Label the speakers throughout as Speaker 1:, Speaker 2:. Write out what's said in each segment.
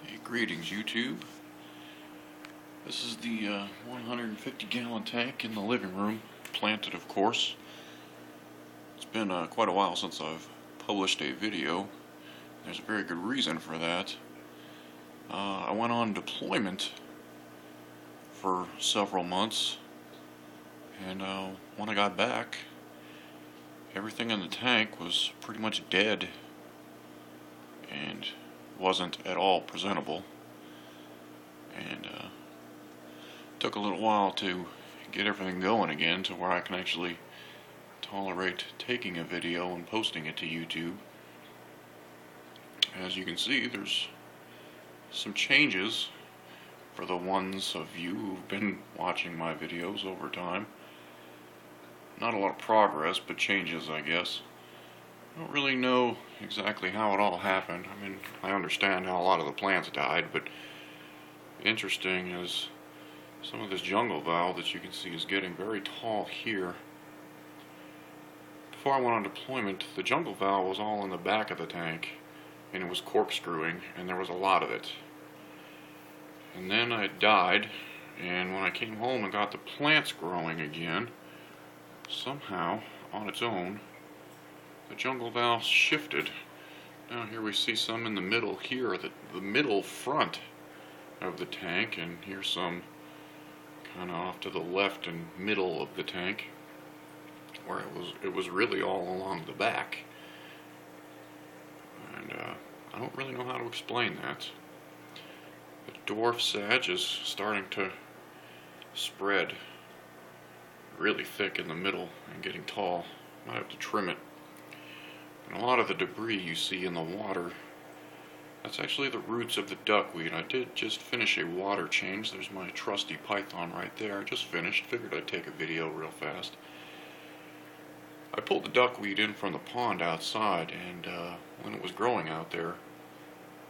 Speaker 1: Hey, greetings YouTube. This is the 150-gallon tank in the living room, planted of course. It's been quite a while since I've published a video. There's a very good reason for that. I went on deployment for several months, and when I got back, everything in the tank was pretty much dead and wasn't at all presentable, and took a little while to get everything going again to where I can actually tolerate taking a video and posting it to YouTube. As you can see, there's some changes for the ones of you who've been watching my videos over time. Not a lot of progress, but changes, I guess. I don't really know exactly how it all happened. I mean, I understand how a lot of the plants died, but interesting is some of this jungle valve that you can see is getting very tall here. Before I went on deployment, the jungle valve was all in the back of the tank, and it was corkscrewing, and there was a lot of it. And then I died, and when I came home and got the plants growing again, somehow, on its own, the jungle valve shifted. Now here we see some in the middle here, the middle front of the tank, and here's some kind of off to the left and middle of the tank, where it was really all along the back. And I don't really know how to explain that. The dwarf sage is starting to spread really thick in the middle and getting tall. Might have to trim it. And a lot of the debris you see in the water, that's actually the roots of the duckweed. I did just finish a water change. There's my trusty python right there. I just finished. Figured I'd take a video real fast. I pulled the duckweed in from the pond outside, and when it was growing out there,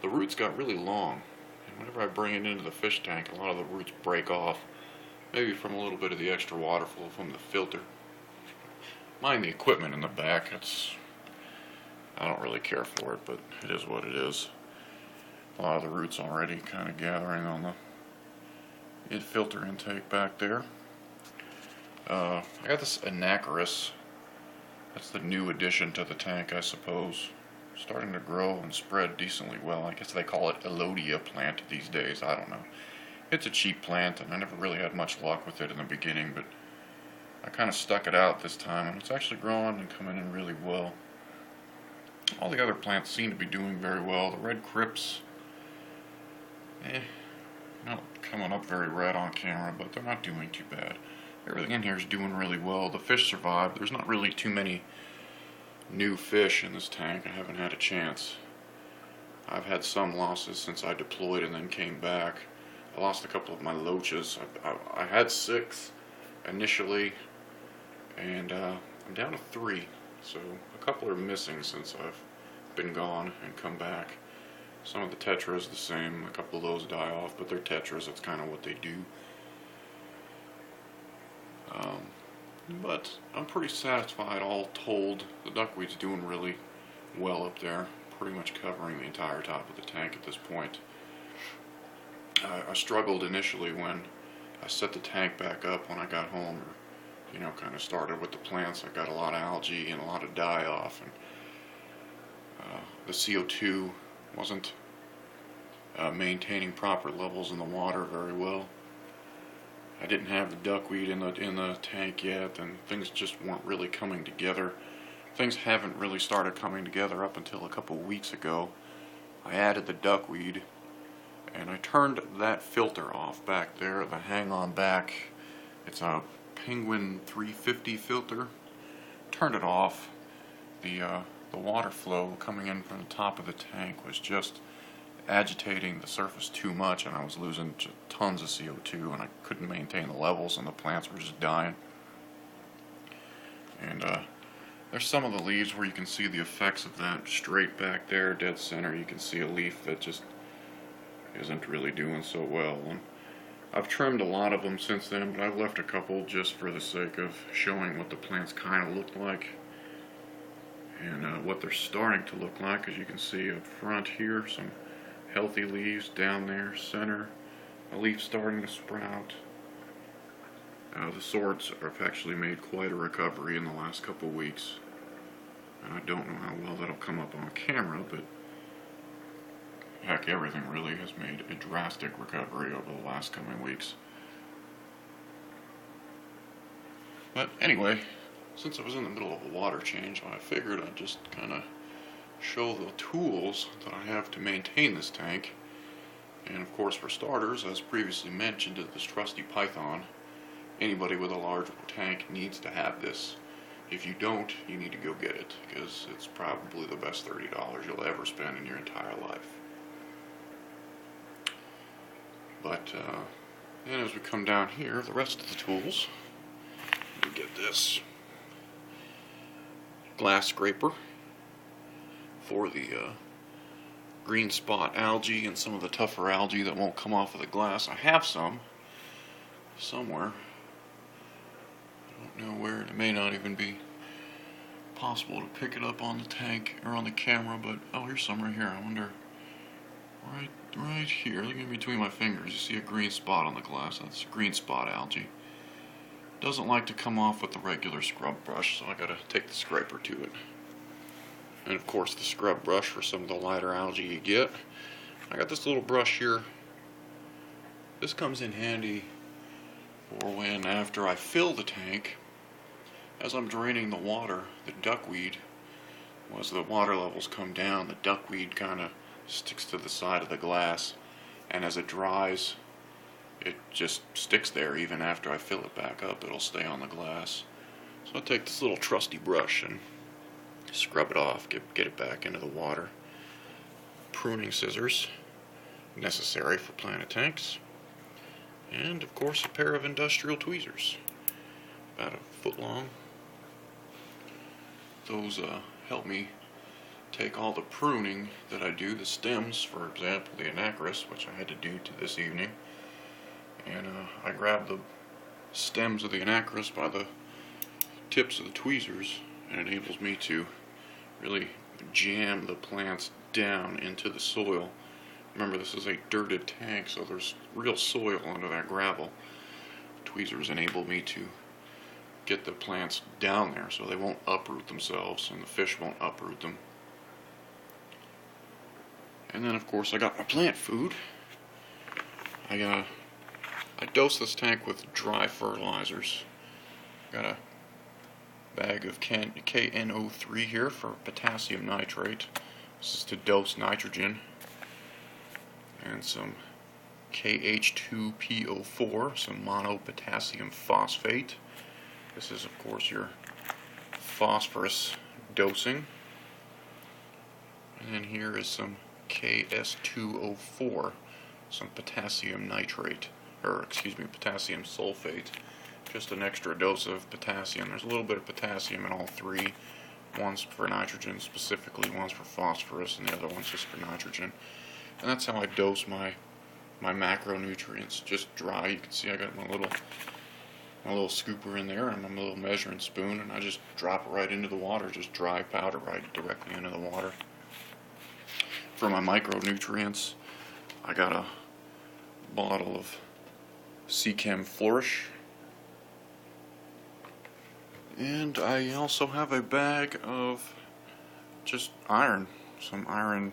Speaker 1: the roots got really long. And whenever I bring it into the fish tank, a lot of the roots break off. Maybe from a little bit of the extra water flow from the filter. Mind the equipment in the back. I don't really care for it, but it is what it is. A lot of the roots already kind of gathering on the filter intake back there. I got this Anacharis. That's the new addition to the tank, I suppose. Starting to grow and spread decently well. I guess they call it Elodea plant these days. I don't know. It's a cheap plant, and I never really had much luck with it in the beginning, but I kind of stuck it out this time, and it's actually growing and coming in really well. All the other plants seem to be doing very well. The red crypts, not coming up very red on camera, but they're not doing too bad. Everything in here is doing really well. The fish survived. There's not really too many new fish in this tank. I haven't had a chance. I've had some losses since I deployed and then came back. I lost a couple of my loaches. I had 6 initially, and I'm down to 3. So a couple are missing since I've been gone and come back. Some of the tetras the same. A couple of those die off, but they're tetras. That's kind of what they do. But I'm pretty satisfied all told. The duckweed's doing really well up there, pretty much covering the entire top of the tank at this point. I struggled initially when I set the tank back up when I got home, or kind of started with the plants. I got a lot of algae and a lot of die-off, and the CO2 wasn't maintaining proper levels in the water very well. I didn't have the duckweed in the tank yet, and things just weren't really coming together. Things haven't really started coming together up until a couple weeks ago. I added the duckweed, and I turned that filter off back there, the hang-on back. It's a Penguin 350 filter. Turned it off. The water flow coming in from the top of the tank was just agitating the surface too much, and I was losing tons of CO2, and I couldn't maintain the levels, and the plants were just dying. And there's some of the leaves where you can see the effects of that. Straight back there, dead center, you can see a leaf that just isn't really doing so well. And I've trimmed a lot of them since then, but I've left a couple just for the sake of showing what the plants kind of look like. and what they're starting to look like. As you can see up front here, some healthy leaves down there, center, a leaf starting to sprout. The swords have actually made quite a recovery in the last couple weeks. And I don't know how well that'll come up on camera, but heck, everything really has made a drastic recovery over the last coming weeks. But anyway, since I was in the middle of a water change, I figured I'd just kind of show the tools that I have to maintain this tank. And of course, for starters, as previously mentioned, this trusty Python, anybody with a large tank needs to have this. If you don't, you need to go get it, because it's probably the best $30 you'll ever spend in your entire life. But then as we come down here, the rest of the tools, we get this glass scraper for the green spot algae and some of the tougher algae that won't come off of the glass. I have some somewhere. I don't know where. It may not even be possible to pick it up on the tank or on the camera, but oh, here's some right here. I wonder, right here, look in between my fingers, you see a green spot on the glass. That's green spot algae. Doesn't like to come off with the regular scrub brush, so I gotta take the scraper to it. And of course the scrub brush for some of the lighter algae you get. I got this little brush here. This comes in handy for when, after I fill the tank, as I'm draining the water, the duckweed, as the water levels come down, the duckweed kind of sticks to the side of the glass, and as it dries, it just sticks there. Even after I fill it back up, it'll stay on the glass. So I take this little trusty brush and scrub it off, get it back into the water. Pruning scissors, necessary for planted tanks. And of course a pair of industrial tweezers, about a foot long. Those help me take all the pruning that I do, the stems, for example, the Anacris, which I had to do to this evening. And I grab the stems of the Anacris by the tips of the tweezers, and it enables me to really jam the plants down into the soil. Remember, this is a dirted tank, so there's real soil under that gravel. Tweezers enable me to get the plants down there so they won't uproot themselves and the fish won't uproot them. And then of course I got my plant food. I dose this tank with dry fertilizers. Got a bag of KNO3 here for potassium nitrate. This is to dose nitrogen. And some KH2PO4, some monopotassium phosphate. This is of course your phosphorus dosing. And then here is some KS2O4, some potassium nitrate, or excuse me, potassium sulfate. Just an extra dose of potassium. There's a little bit of potassium in all three. One's for nitrogen specifically, one's for phosphorus, and the other one's just for nitrogen. And that's how I dose my macronutrients, just dry. You can see I got my little scooper in there and my little measuring spoon, and I just drop it right into the water, just dry powder right directly into the water. For my micronutrients, I got a bottle of Seachem Flourish, and I also have a bag of just iron, some iron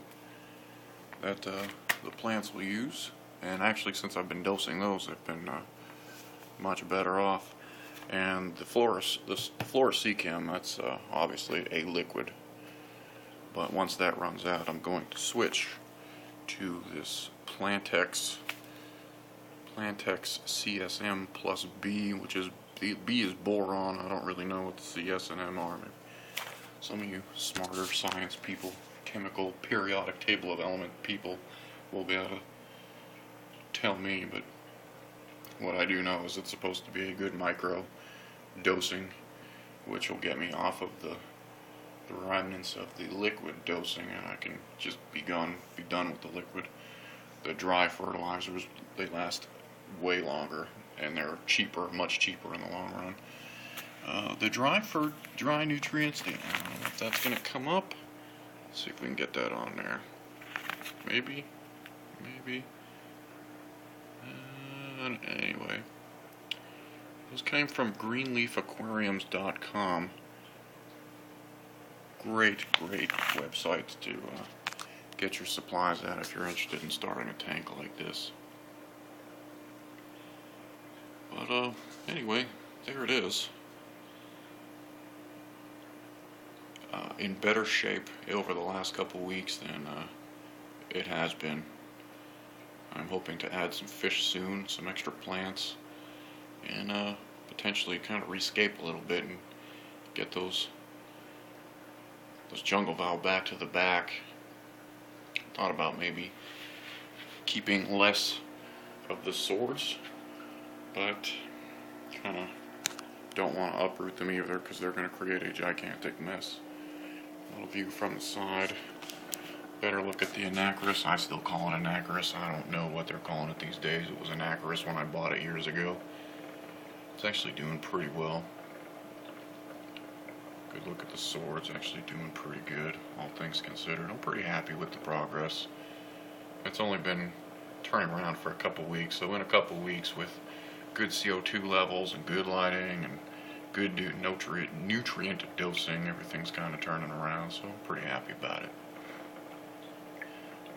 Speaker 1: that the plants will use. And actually, since I've been dosing those, they've been much better off. And the Floris Seachem, that's obviously a liquid. But once that runs out, I'm going to switch to this Plantex CSM plus B, which is B is boron. I don't really know what the CS and M are. Some of you smarter science people, chemical periodic table of element people, will be able to tell me. But what I do know is it's supposed to be a good micro dosing, which will get me off of the remnants of the liquid dosing, and I can just be done with the liquid. The dry fertilizers, they last way longer, and they're cheaper, much cheaper in the long run. The dry nutrients, I don't know if that's going to come up. Let's see if we can get that on there. Maybe. maybe. Anyway, those came from greenleafaquariums.com. Great website to get your supplies at if you're interested in starting a tank like this. But anyway, there it is. In better shape over the last couple weeks than it has been. I'm hoping to add some fish soon, some extra plants, and potentially kind of rescape a little bit and get those jungle fowl back to the back. Thought about maybe keeping less of the swords, but kind of don't want to uproot them either because they're going to create a gigantic mess. A little view from the side. Better look at the Anacharis. I still call it Anacharis. I don't know what they're calling it these days. It was Anacharis when I bought it years ago. It's actually doing pretty well. Good look at the swords. Actually doing pretty good, all things considered. I'm pretty happy with the progress. It's only been turning around for a couple weeks, so in a couple weeks with good CO2 levels and good lighting and good nutrient dosing, everything's kind of turning around, so I'm pretty happy about it.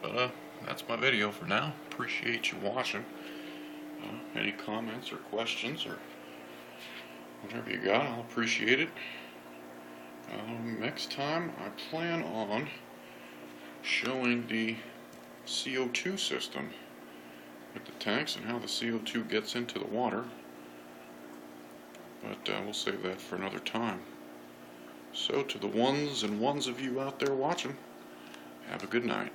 Speaker 1: But that's my video for now. Appreciate you watching. Any comments or questions or whatever you got, I'll appreciate it. Next time I plan on showing the CO2 system with the tanks and how the CO2 gets into the water. But we'll save that for another time. So to the ones of you out there watching, have a good night.